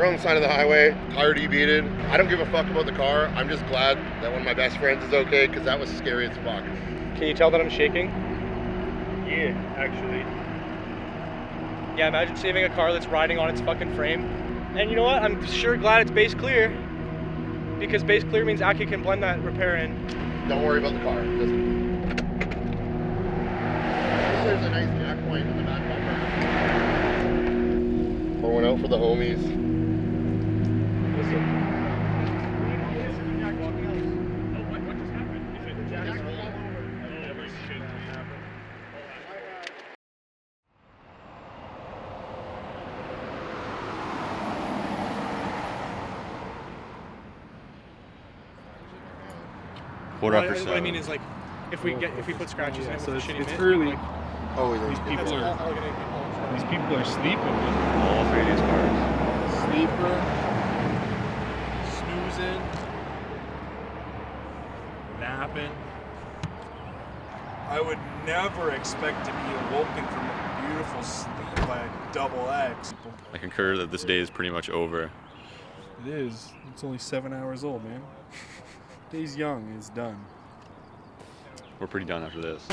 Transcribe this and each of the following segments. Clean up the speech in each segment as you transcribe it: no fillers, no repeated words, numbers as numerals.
We're on the side of the highway, tire debeated. I don't give a fuck about the car. I'm just glad that one of my best friends is okay, because that was scary as fuck. Can you tell that I'm shaking? Yeah, actually. Yeah, imagine saving a car that's riding on its fucking frame. And you know what? I'm sure glad it's base clear, because base clear means Aki can blend that repair in. Don't worry about the car. There's a nice jack point in the back bumper. Pour one out for the homies. Listen. Quarter after What 7. I mean is, like, if we put scratches in it with So a shitty it's mitt, early. like, These people are sleeping. All three of these cars. Sleeper, snoozing, napping. I would never expect to be awoken from a beautiful sleep by a double X. I concur that this day is pretty much over. It is. It's only 7 hours old, man. Day's young. It's done. We're pretty done after this.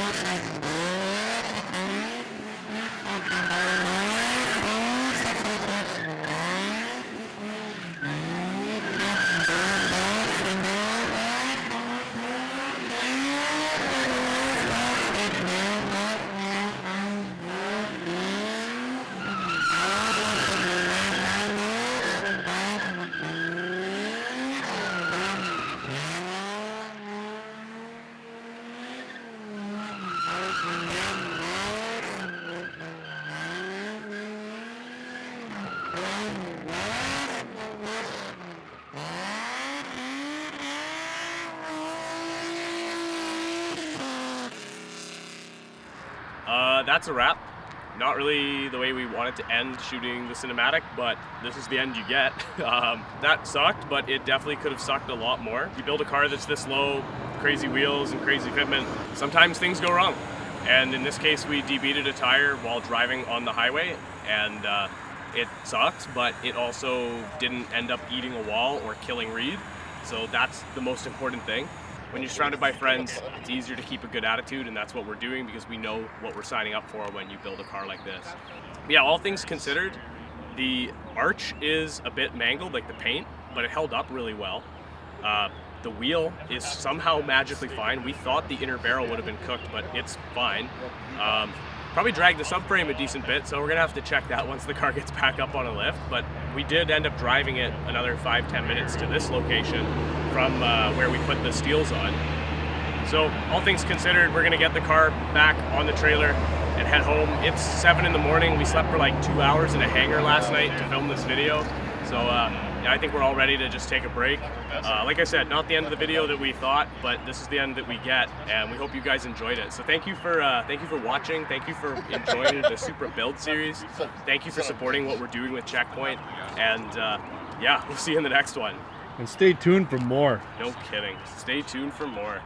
That's a wrap. Not really the way we wanted to end shooting the cinematic, but this is the end you get. That sucked, but it definitely could have sucked a lot more. You build a car that's this low, crazy wheels and crazy fitment, sometimes things go wrong. And in this case, we debeated a tire while driving on the highway, and it sucks, but it also didn't end up eating a wall or killing Reed. So that's the most important thing. When you're surrounded by friends, it's easier to keep a good attitude, and that's what we're doing because we know what we're signing up for when you build a car like this. Yeah, all things considered, the arch is a bit mangled, like the paint, but it held up really well. The wheel is somehow magically fine. We thought the inner barrel would have been cooked, but it's fine. Probably dragged the subframe a decent bit, so we're gonna have to check that once the car gets back up on a lift, but we did end up driving it another 5-10 minutes to this location from where we put the steels on. So all things considered, we're gonna get the car back on the trailer and head home. It's 7 in the morning. We slept for like 2 hours in a hangar last night to film this video. So yeah, I think we're all ready to just take a break. Like I said, not the end of the video that we thought, but this is the end that we get, and we hope you guys enjoyed it. So thank you for watching. Thank you for enjoying the Supra build series. Thank you for supporting what we're doing with Checkpoint, and yeah, we'll see you in the next one. And stay tuned for more. No kidding. Stay tuned for more.